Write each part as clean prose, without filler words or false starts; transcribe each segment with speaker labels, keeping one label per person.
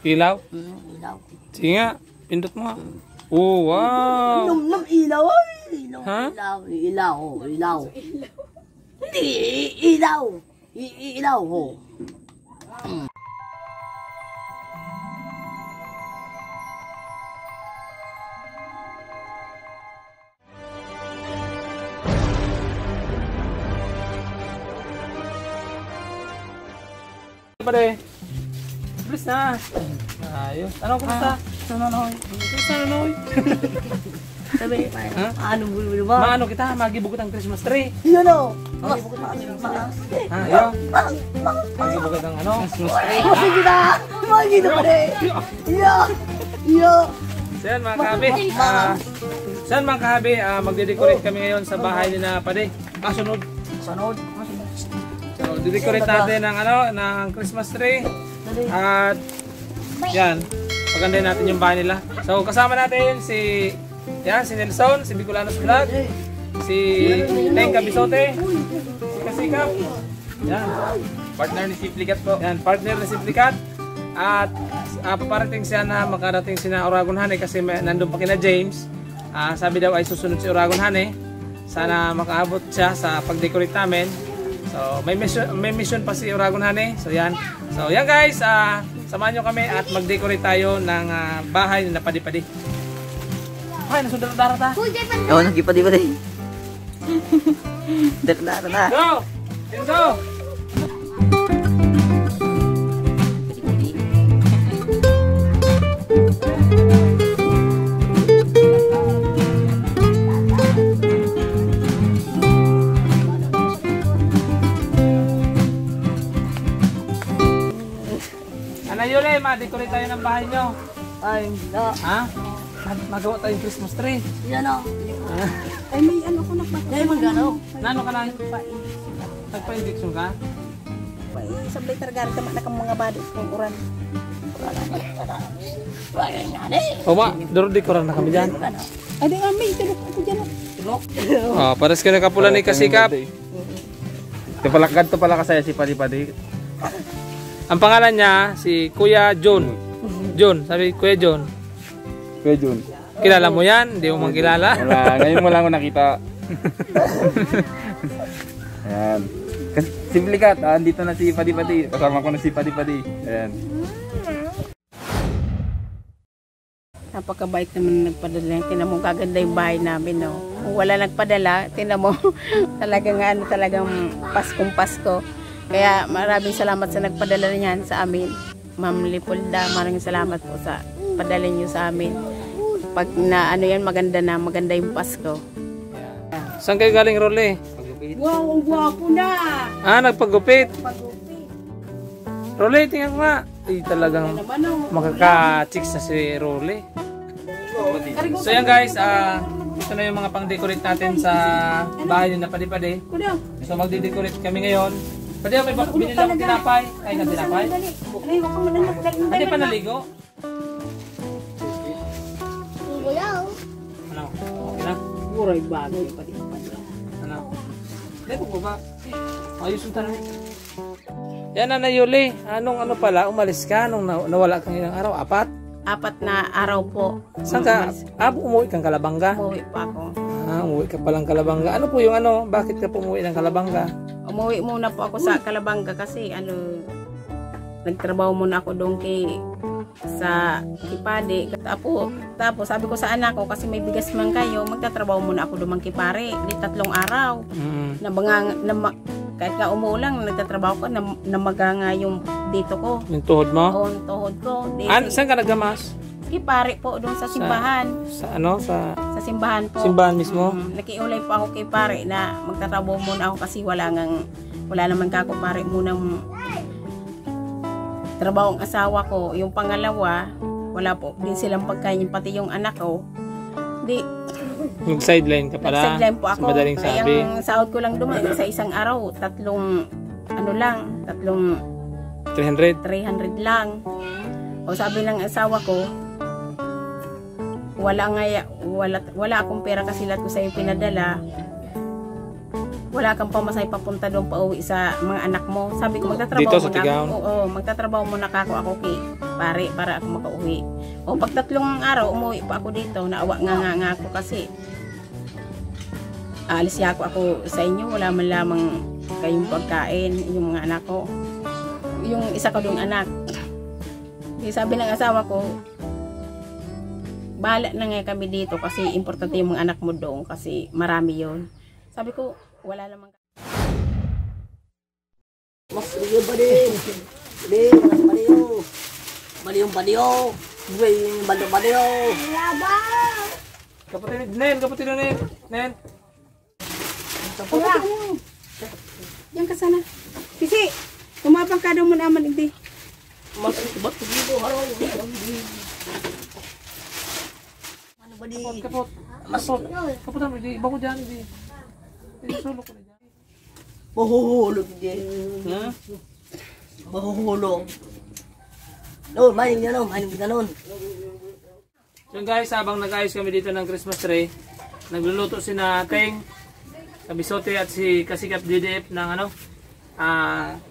Speaker 1: Ilaw?
Speaker 2: Ilaw.
Speaker 1: Sige nga, pindot mo nga. Oh, wow!
Speaker 2: Ilaw. Ilaw.
Speaker 1: Ha?
Speaker 2: Ilaw. Ilaw. Hindi, ilaw. Ilaw ho.
Speaker 1: Pare. Bilis na. Ayos. Ano kumusta?
Speaker 2: Sanonoy.
Speaker 1: Kumusta Nonoy?
Speaker 2: Sabi, ano mo ba?
Speaker 1: Maano kita, magibugot ang Christmas tree.
Speaker 2: Yun o.
Speaker 1: Ha, yun. Magibugot ang ano? Christmas tree.
Speaker 2: Sige na. Sige na pare. Iyo.
Speaker 1: Saan mga kahabi? Saan mga kahabi? Magde-decorate kami ngayon sa bahay ni na Pade. Sunod. So, didecorate natin ng ano, ng Christmas tree. At yan, pagandahin natin yung bahay nila. So, kasama natin si Nelson, si Bicolanos Vlog, si Teng Cabisote, si Kasikap. Yan. Partner ni Simplicat po. Yan, partner ni Simplicat. At paparating siya na makarating si na Oragon Hane kasi nandun pa kina James. Sabi daw ay susunod si Oragon Hane. Sana makaabot siya sa pag-decorate namin. So, may mission pa si Oragon Hane. So, yan. So, yan guys. Samahan nyo kami at mag-decorate tayo ng bahay na Padi-Padi. Okay, nasundara ta.
Speaker 2: Oo, nagkipadi-padi. Dara na.
Speaker 1: Go! Let's go! Yule, ma-decorate tayo ng bahay nyo.
Speaker 2: Ay, no.
Speaker 1: Ha? Magawa tayong Christmas tree.
Speaker 2: Yan o.
Speaker 3: Ay, may ano ko nagpapagawa.
Speaker 2: Dahil magano.
Speaker 1: Nano ka na? Nagpa-injection ka?
Speaker 3: Sablay targar ka na kang mga badis kong uran.
Speaker 1: O ma, duro-decoran na kami dyan.
Speaker 3: Ay, di nga may tulok ako dyan.
Speaker 1: Pares ka na kapula ni Kasikap.
Speaker 4: Ganto pala kasaya si Padi-Padi.
Speaker 1: Ang pangalan niya, si Kuya John. John, sabi Kuya John.
Speaker 4: Kuya Jun.
Speaker 1: Kilala mo yan? Hindi mo man kilala?
Speaker 4: Wala, ngayon mo lang ako nakita. Ayan. Kasi Simplicat, andito na si Padi-Padi. Kasama ko na si Padi-Padi. Ayan.
Speaker 3: Napakabait naman nagpadala. Tinan mo, kaganda yung bahay namin, no? Kung wala nagpadala, tinan mo, talagang ano, talagang Paskong Pasko. Kaya maraming salamat sa nagpadala niyan sa amin. Ma'am Lipolda, maraming salamat po sa padala niyo sa amin. Pag na ano yan, maganda yung Pasko.
Speaker 1: Saan kayo galing, Rolly?
Speaker 3: Wow, ang gwapo na!
Speaker 1: Nagpagupit. Rolly, tingnan ko nga. Talagang makaka-chicks na si Rolly. So yan guys, ito na yung mga pang-decorate natin sa bahay na Padi-Padi. So magdi-decorate kami ngayon. Pwede may binili akong tinapay. Ay, na tinapay? Hindi pa naligo? Ano? Okay na?
Speaker 3: Buray bagay pa din.
Speaker 1: Ano? Hindi po ba? Ayos yung tanong. Yan na Yuli. Anong ano pala? Umalis ka nung nawala kang ilang araw? 4?
Speaker 3: 4 na araw po.
Speaker 1: Saan ka? Umuwi kang Kalabanga?
Speaker 3: Umuwi pa ako.
Speaker 1: Umuwi ka palang Kalabanga. Ano po yung ano? Bakit ka po umuwi ng Kalabanga?
Speaker 3: Umuwi muna po ako sa Kalabanga kasi nagtrabaho muna ako doon sa Kipade. Tapos sabi ko sa anak ko, kasi may bigas man kayo, magtatrabaho muna ako doon Kipare. Di 3 araw. Kahit ka umuulang, nagtatrabaho ko, namaganga yung dito ko.
Speaker 1: Yung tuhod mo?
Speaker 3: Oo, yung tuhod ko.
Speaker 1: Saan ka naggamas?
Speaker 3: Kipare po, doon sa simbahan.
Speaker 1: Sa ano? Sa
Speaker 3: simbahan po.
Speaker 1: Simbahan mismo?
Speaker 3: Nakiulay po ako kay pare na magtatrabaho muna ako kasi wala naman kako pare munang trabaho ang asawa ko. Yung pangalawa, wala po din silang pagkain, pati yung anak ko.
Speaker 1: Mag-sideline ka pala?
Speaker 3: Nag-sideline po ako.
Speaker 1: Sa madaling sabi.
Speaker 3: Ang sahod ko lang duman sa isang araw, 300 lang. O sabi ng asawa ko, wala akong pera kasi lahat ko sa'yo pinadala. Wala kang pamasahe papunta doon pauwi sa mga anak mo. Sabi ko, magtatrabaho
Speaker 1: dito sa
Speaker 3: muna
Speaker 1: Tigaon?
Speaker 3: ako. Oo, magtatrabaho muna ako pare para ako makauwi. O pag 3 araw umuwi pa ako dito, naawa nga ako kasi aalis ako sa inyo, wala man lamang kayong pagkain, yung mga anak ko. Yung isa ko dong anak. Sabi ng asawa ko, bahala na nga kami dito kasi importante yung mga anak mo doon kasi marami yon. Sabi ko, wala namang.
Speaker 2: Mas iyo ba din? Din, baliyo. Baliyong baliyo. Baliyo.
Speaker 1: Kapatid Nen. Nen.
Speaker 3: Yan ka sana. Sisi, kumapang ka daw mo naman hindi.
Speaker 2: Mas ba't dito haro? Ano ba di?
Speaker 1: Kapot. Kapot naman, di. Iba ko dyan, di. Di, sulok ko na dyan.
Speaker 2: Mahuhulog din.
Speaker 1: Ha?
Speaker 2: Mahuhulog. No, maning ganon.
Speaker 1: So guys, habang nag-ayos kami dito ng Christmas tree, nagluluto si Teng, Kabisote at si Kasikap DDF ng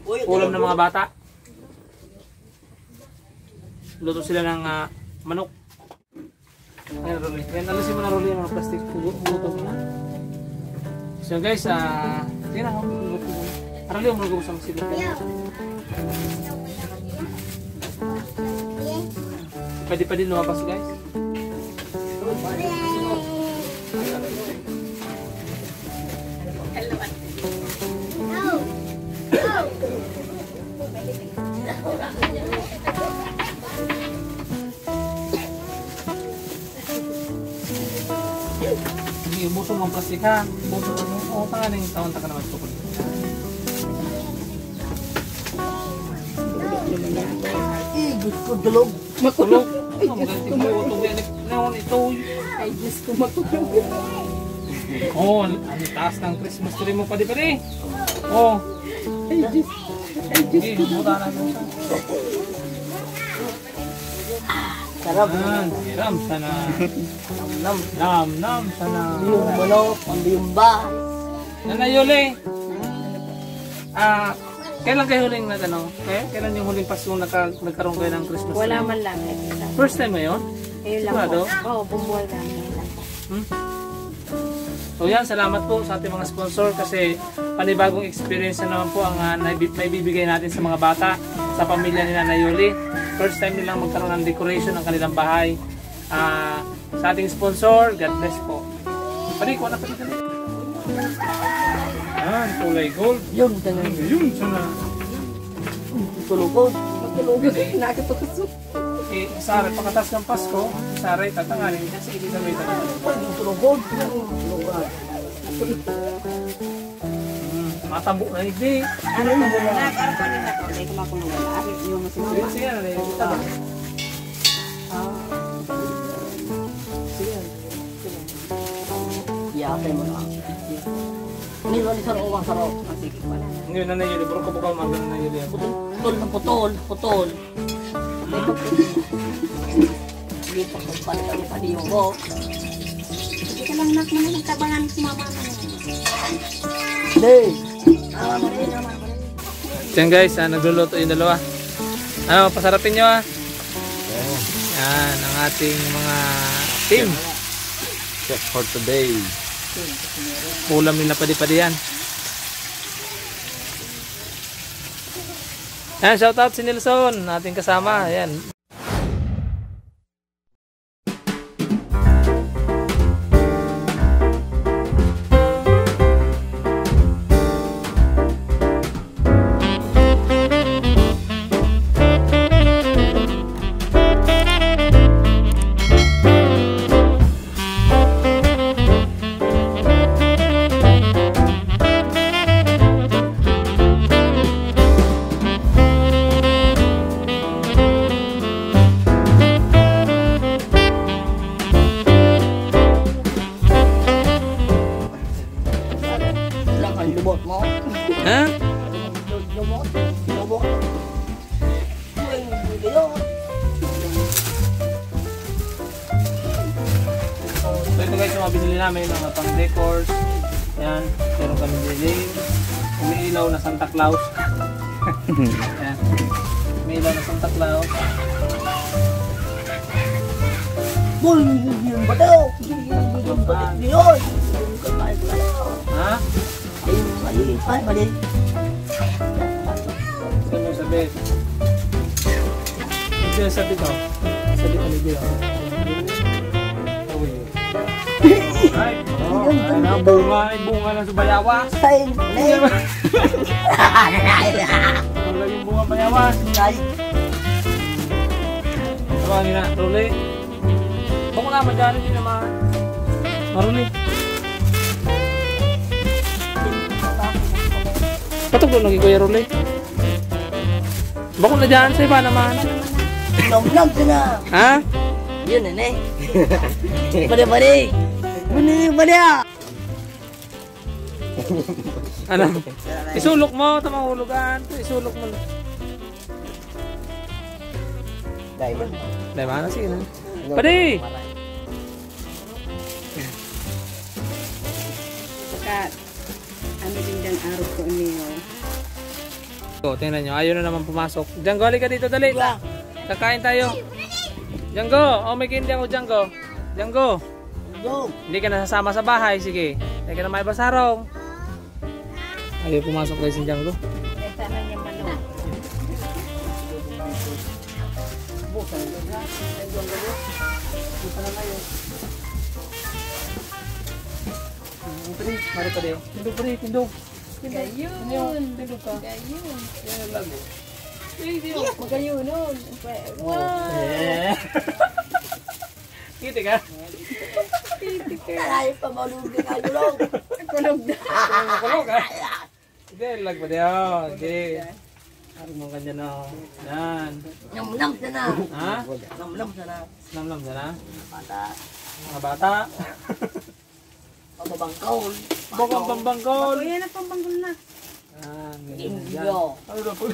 Speaker 1: ulam ng mga bata. Luto sila ng manok. Ayan, Rolly. Ayan, alisin mo na, Rolly, yung mga plastic. Buto mo na. So guys, tingnan ako. Rolly, yung mga gusang sila. Pwede pa din lumabas, guys. Sige, buso mong plastic ha. Buso mo. O, tanga na yung taon-taka naman tukol.
Speaker 2: Gusto ko dulog.
Speaker 1: Makulog. Maganti mo utog yan. Naon ito.
Speaker 3: Ay, Diyos ko makulog.
Speaker 1: Oh, ang taas ng Christmas tree mo pa di. Oh.
Speaker 3: Ay, Diyos.
Speaker 1: Sige, buta na mo siya.
Speaker 2: Sarap.
Speaker 1: Ram sana. Nam sana.
Speaker 2: Yung manok, yung ba.
Speaker 1: Nanay Yuli. Kailan kayo huling nagano? Kailan yung huling Pasko nagkaroon kayo ng Christmas tree?
Speaker 3: Wala man lang.
Speaker 1: First time ngayon?
Speaker 3: Ayun lang
Speaker 1: Sigurado?
Speaker 3: po. Oo, bumuhay kami.
Speaker 1: So yan, salamat po sa ating mga sponsor kasi panibagong experience na naman po ang may bibigay natin sa mga bata, sa pamilya ni Nanay Yuli. First time nilang magkaroon ng decoration ng kanilang bahay. Sa ating sponsor, God bless po. Pari, kuha na pati kami. Yan, kulay gold.
Speaker 2: Yun, ganyan.
Speaker 1: Yun, sana.
Speaker 2: Tulugod.
Speaker 3: Matulog. Nakatukusok.
Speaker 1: Sari, pagkatas ng Pasko, Sari, tatanganin kasi hindi kami tatanganin.
Speaker 2: Yung tulugod.
Speaker 1: Matabo na hindi.
Speaker 3: Ano na muna? Parang kanina ko. Hindi ko makulungan. Ari, yung masimama.
Speaker 1: Sige, ano yung
Speaker 2: Yakin mo na. Nilwan sa roong sarap.
Speaker 3: Sige, wala na.
Speaker 1: ngayon Nanay Yuli, bro ko bukal mga Nanay Yuli.
Speaker 2: Putol. Hindi pa pagpalitan pa di yung go.
Speaker 3: Sige ka lang nak naman nagtabangan sumama ka na.
Speaker 2: Hindi.
Speaker 1: Yan guys, nagluluto yung dalawa. Ano, pasarapin nyo Yan, ang ating mga team.
Speaker 4: Chef for today.
Speaker 1: Ulam nila padi-padi yan. Yan, shoutout si Nelson, ating kasama. Yan.
Speaker 2: Lubot mo.
Speaker 1: Ha?
Speaker 2: Lubot.
Speaker 1: So ito guys, yung mga binili namin, mga pang decors. Yan, meron kami binili. Umiilaw na Santa Claus. Yan. Umiilaw na Santa Claus.
Speaker 2: Boy, yun ba daw? Yun ba daw? Yun.
Speaker 1: Ha?
Speaker 2: Ayun, mali. Ay, mali.
Speaker 1: Gusto mo sabihin? Hindi yung sabi ko. Sabi ko ni Dio. Ay, ano, bunga ng subayawas.
Speaker 2: Ay, mali.
Speaker 1: Wala yung bunga bayawas.
Speaker 2: Ay,
Speaker 1: Tawagin na, Ruli. Bako naman dyan, hindi naman. Maruli. Patok doon lagi Kuya Ruli. Bako na dyan, sa iba naman.
Speaker 2: nom-nom ka na.
Speaker 1: Ha?
Speaker 2: Yun, nene. Bade-bade. Bade-bade.
Speaker 1: Ano? Isulok mo, tamang hulugan. Isulok mo.
Speaker 2: Diamond.
Speaker 1: Dahil mana sih na. Padi!
Speaker 3: Saka, ano din dyan araw ko niyo.
Speaker 1: Tingnan nyo, ayaw na naman pumasok. Django, halika dito, dali. Kakain tayo. Django, may kindi ako, Django. Django,
Speaker 2: Go.
Speaker 1: hindi ka nasasama sa bahay, sige. Hindi ka na may basarong. Ayaw pumasok guys si Django.
Speaker 3: Eh, sana niya manok.
Speaker 1: Mari pa din. Tindog pa din, tindog.
Speaker 3: Gayun.
Speaker 1: Tindog ka.
Speaker 3: Gayun.
Speaker 1: Yan lang.
Speaker 3: Magayunon. Wow.
Speaker 1: Kiti ka?
Speaker 2: Ay, pamalugin ka dulog.
Speaker 3: Kulog na.
Speaker 1: Kulog ka? Hindi, lag pa din. Hindi. Ano mo kanya na. Yan.
Speaker 2: Nom-nom ka na.
Speaker 1: Ha?
Speaker 2: Nom-nom ka na.
Speaker 1: Nam-nam sana.
Speaker 2: Bata.
Speaker 1: Mga bata.
Speaker 2: Pababangkaw.
Speaker 1: Bukang pambangkol.
Speaker 3: Kuya na pambanggol na.
Speaker 1: Yan. ganyan yan.
Speaker 2: Indio.
Speaker 1: Ano na po?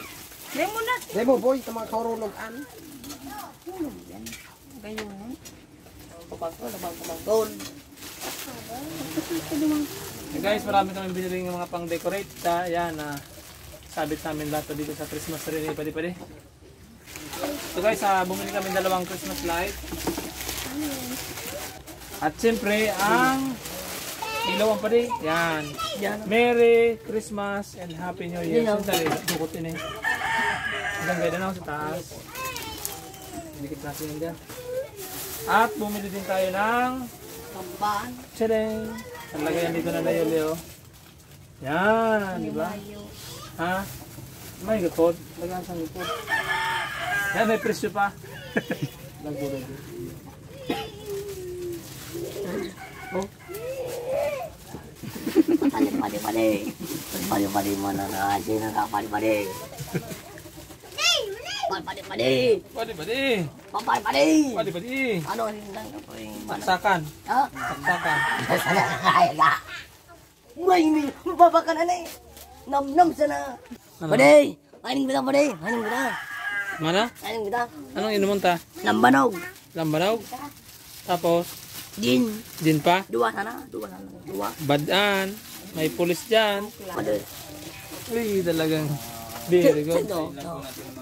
Speaker 3: Demo na.
Speaker 5: Demo boy, tama kaurulogan.
Speaker 3: Gayunon.
Speaker 2: Pabangkaw, pabangkaw.
Speaker 1: Guys, marami kami binili ng mga pang-decorate. Yan, sabit namin lahat dito sa Christmas tree ni Padi-Padi. So guys, bumili kami dalawang Christmas light. At siyempre, ang ilaw ang Padi. Yan. Merry Christmas and Happy New Year. Sandali, dukutin eh. Hanggang gaya na ako sa taas. Dikit natin yun dyan. At bumili din tayo ng
Speaker 2: Tambahan.
Speaker 1: tadang! Ang lagayan dito na layo-layo. Yan, di ba? Ha? May gapod. Lagayan sa gapod. Yan, may presyo pa. Lago-lago. Oh.
Speaker 2: Pali-pali-pali. Pali-pali mo na na. Sino ka pali-pali? Pali-pali-pali.
Speaker 1: Padi-padi!
Speaker 2: Pali-pali.
Speaker 1: Padi-padi!
Speaker 2: Ano ang hindang ka po yung mana?
Speaker 1: Saksakan.
Speaker 2: Ha?
Speaker 1: Saksakan.
Speaker 2: Ay, ka. May mi. Mababa ka na na eh. Nam-nam sana.
Speaker 1: Ano?
Speaker 2: Padi. Aning kita padi. Aning kita.
Speaker 1: Mana?
Speaker 2: Aning kita.
Speaker 1: Anong inuman ta?
Speaker 2: Lambanog.
Speaker 1: Lambanog? Tapos,
Speaker 2: Din.
Speaker 1: din pa?
Speaker 2: Dua sana. Dua sana. Dua.
Speaker 1: Badaan. May pulis dyan.
Speaker 2: Padi.
Speaker 1: Uy, talagang very good.
Speaker 2: Sino?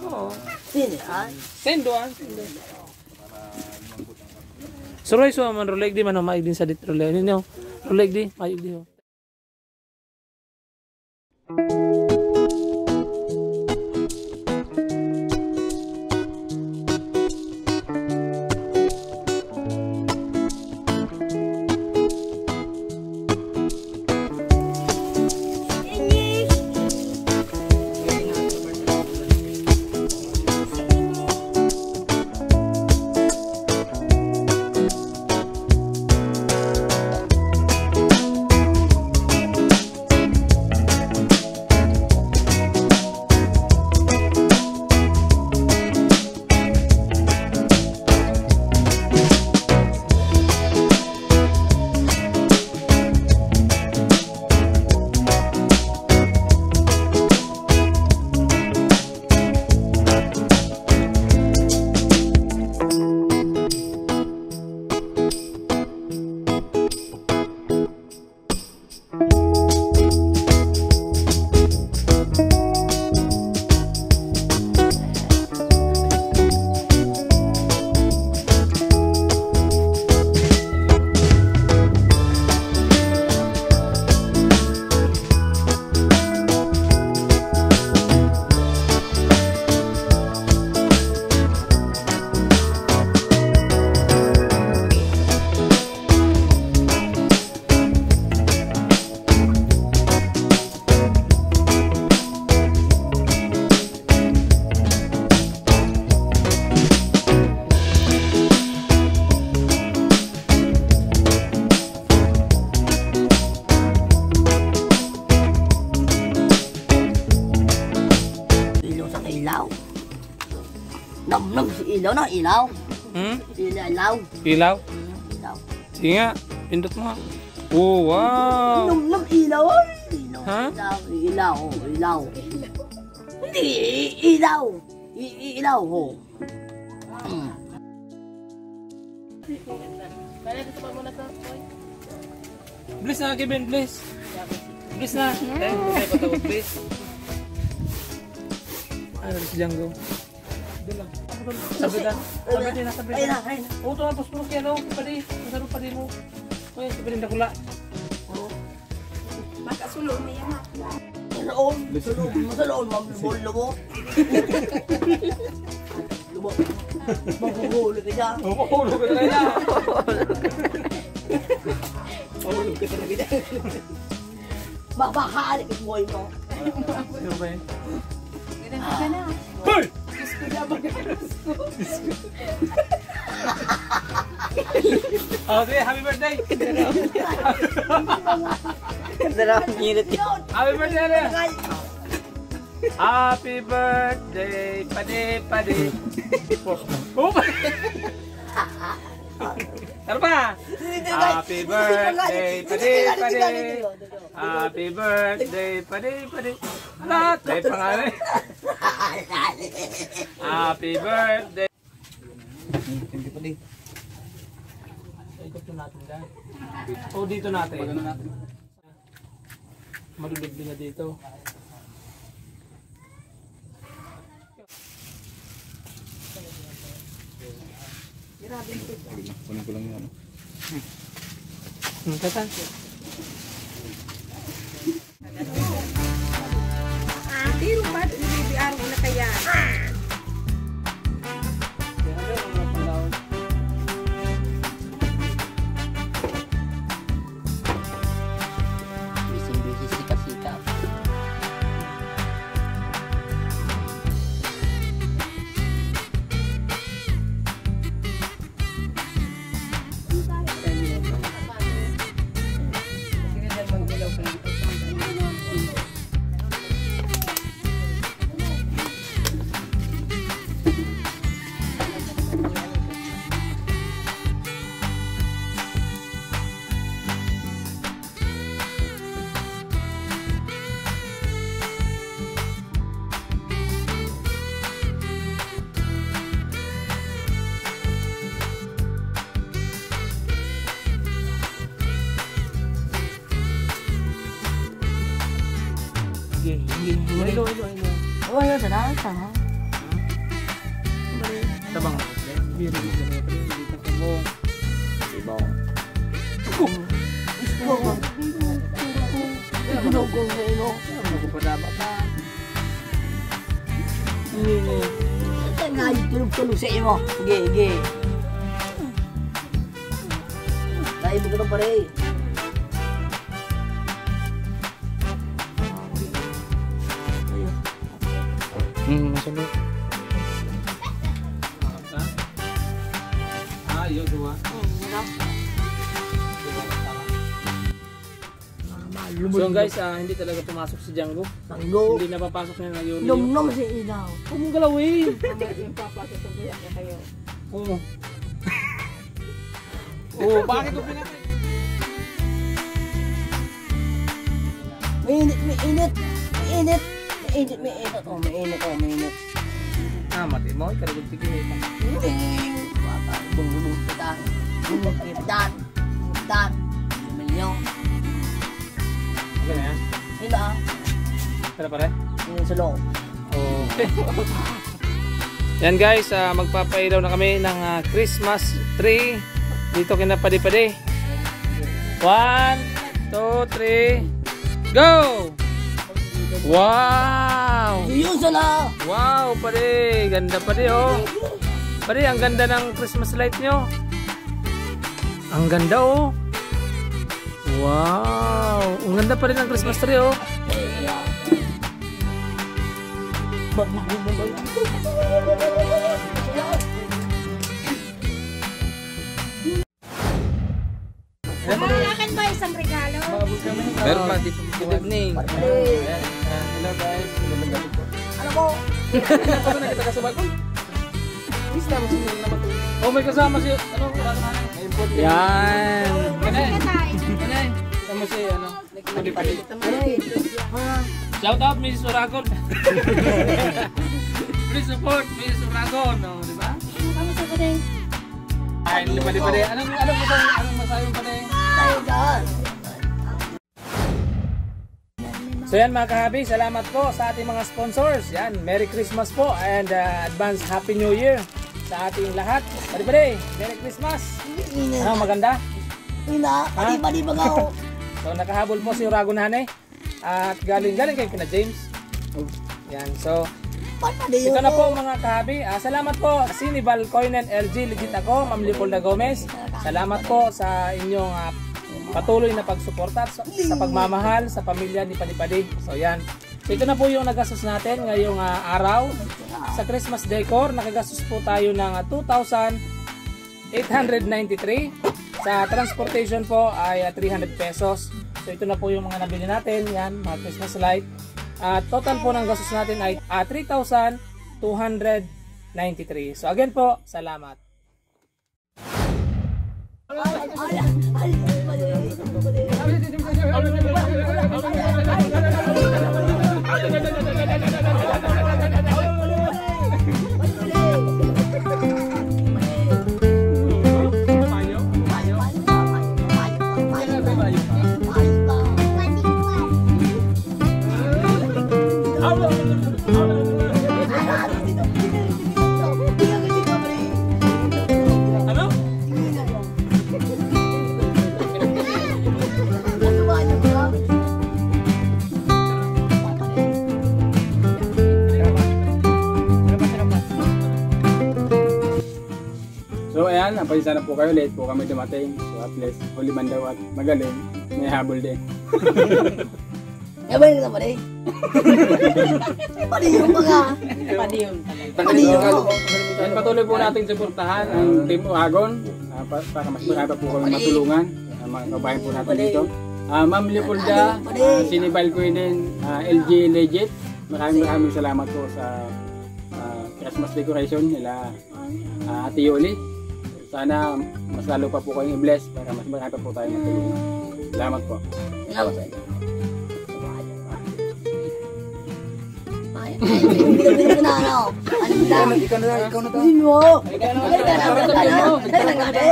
Speaker 1: Oo.
Speaker 2: Sino? Ay.
Speaker 1: Sendo ah. Sendo. Suroy so man roleg di man maig din sa dit roleg ninyo. Roleg di, maig di ho.
Speaker 2: Ilaw na, ilaw.
Speaker 1: Hmm?
Speaker 2: Ilaw.
Speaker 1: Ilaw?
Speaker 2: Ilaw.
Speaker 1: Sige nga, pindot mo nga. Oh, wow!
Speaker 2: Nam, ilaw. Ilaw.
Speaker 1: Ha?
Speaker 2: Ilaw. Ilaw. Hindi, ilaw. Ilaw, ho.
Speaker 1: Bliss na, Kevin, bliss. Bliss na. Eh, hindi tayo patawag, bliss. Ano si Django? Doon lang. Sabi na. Sabi din na, sabi
Speaker 2: Ayun
Speaker 1: na.
Speaker 2: na, ayun na.
Speaker 1: Oo, ito nga, puspulok yan, oh. Padi, masarap padi mo. Uy, sabi din nakula.
Speaker 3: Makasulo mo yan ha.
Speaker 2: Sa loob, lubo. Lubo. Maghuhulog ka siya.
Speaker 1: Mapakulog ka na kaya.
Speaker 2: Mahulog ka talaga siya. Makakaalit yung buhay mo.
Speaker 1: Ano ba yun?
Speaker 3: Ganun ka na.
Speaker 1: Hoy! Oh, sige, happy birthday! Happy birthday, Ale! Happy birthday, padi. Oh, ano ba? Happy birthday, padi. Happy birthday, padi. Lahat, may pangalan. Happy birthday.
Speaker 4: Hindi pa di.
Speaker 1: Ikot natin dyan. O dito natin.
Speaker 4: Pagano natin.
Speaker 1: Malulog din na dito.
Speaker 4: Kunin ko lang yun.
Speaker 1: Katan.
Speaker 3: Tiro pa, bibiyaan mo na kaya.
Speaker 2: Bising-bising sika-sika. Oh, yun, sana.
Speaker 1: Tabang. Biro dito na pala. Dito ka mo.
Speaker 2: Ibang. Ginugong na ino.
Speaker 1: Ako pa dapat pa.
Speaker 2: Ito nga yung tulog-tulog sa imo. Sige. Dahil mo ka na pare.
Speaker 4: Masalo.
Speaker 1: Yun, dua. So guys, hindi talaga pumasok si Django.
Speaker 2: Tanggo.
Speaker 1: Hindi napapasok niya na yun.
Speaker 2: Nom-nom si ilaw.
Speaker 1: Huwag mong galawin.
Speaker 3: Yung papasok sa buyak na kayo.
Speaker 1: Oo. Oo, bakit ko pinatay?
Speaker 2: Mainit.
Speaker 1: Mati mo, karagod tigil.
Speaker 2: Bumulong kita. Dan. Milyon.
Speaker 1: Okay na yan?
Speaker 2: Sila.
Speaker 1: Tara pare?
Speaker 2: Yun sa loob.
Speaker 1: Okay. Yan guys, magpapailaw na kami ng Christmas tree dito kina Padi-Padi. 1, 2, 3, go! Wow!
Speaker 2: Yun sila.
Speaker 1: Wow, pare, ganda pare oh. Pare, ang ganda ng Christmas light nyo. Ang ganda oh. Wow, ang ganda pa rin ng Christmas tree oh.
Speaker 3: Akin ba isang regalo?
Speaker 4: Meron pa dito. Good evening.
Speaker 1: Hello guys.
Speaker 2: Ano mo?
Speaker 1: Ako na kita kasabay ko.
Speaker 5: artista, mas naman.
Speaker 1: Oh, may kasama si, ano, yan. Kanay. Tama si, ano, padi-padi. Shout out, Mrs. Uragon. Please support Mrs. Uragon, no, di ba? Ay, padi-padi. Anong masayo pa din?
Speaker 2: Tayo dyan.
Speaker 1: So yan mga kahabi, salamat po sa ating mga sponsors. Yan, Merry Christmas po and advance Happy New Year sa ating lahat. Padi-padi, Merry Christmas. Ano, maganda?
Speaker 2: Ina, padi-padi ba ako?
Speaker 1: So nakahabol po si Uragon Hanay at galing kay kina James. Yan, so
Speaker 2: Padi
Speaker 1: ito na po mga kahabi. Salamat po Sinibal Coinen LG, legit ako, Ma'am Leopolda Gomez. Salamat po sa inyong patuloy na pagsuporta sa pagmamahal sa pamilya ni Padi-padi. So yan. So ito na po yung nagastos natin ngayong araw. Sa Christmas decor, nakagastos po tayo ng 2,893. Sa transportation po ay 300 pesos. So ito na po yung mga nabili natin. Yan, mga Christmas light. Total po ng gastos natin ay 3,293. So again po, salamat.
Speaker 4: So ayan, napaysa na po kayo, late po kami dumating. So at least, huli man daw at magaling, may habol din.
Speaker 2: Eh, ba yung padi? Padi yung mga. Padi yung.
Speaker 4: And patuloy po natin suportahan ang Team Uragon para mas marami pa po kami matulungan. Mga kabayan po natin dito. Ma'am Leopolda, Sinibal Coinen, LG Legit, maraming salamat po sa Christmas decoration nila Ate Yoli. Sana mas lalo pa po kayong i-bless para mas marami pa po tayo matulungan. Salamat po.
Speaker 2: Salamat sa inyo. Binibigyan ko na ano.
Speaker 5: Ikaw na.
Speaker 2: Sabihin mo.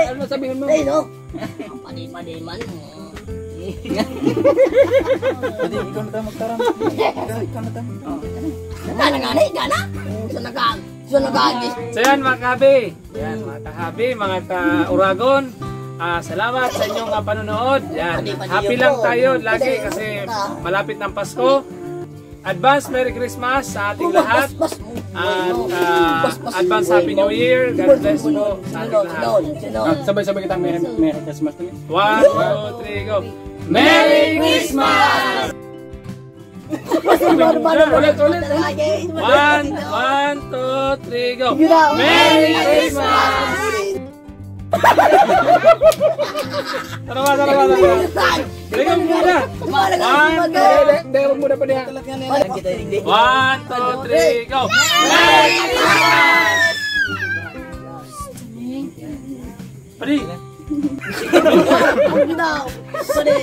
Speaker 5: Ano sabihin mo?
Speaker 2: Ay, no. Padi-padi man.
Speaker 5: Pwede, ikaw na tayo magtarang. Ikaw na tayo.
Speaker 2: Gana nga na, gana. So nag-agis.
Speaker 1: So yan mga kahabi, yan mga kahabi, mga ka-Uragon, salamat sa inyong panonood. Yan, happy lang tayo lagi kasi malapit ng Pasko. Advance Merry Christmas sa ating lahat. At advance Happy New Year. God bless po sa ating lahat.
Speaker 4: Sabay-sabay kitang Merry Christmas.
Speaker 1: 1, 2, 3, go! Merry Christmas! Ulit. 1, 2, 3, go! Merry Christmas! Tarawa. Bigyan mo muna! 1, 2,
Speaker 5: Hindi, huwag muna pa niya.
Speaker 1: 1, 2, 3, go! Merry Christmas! Padi!
Speaker 2: Padi.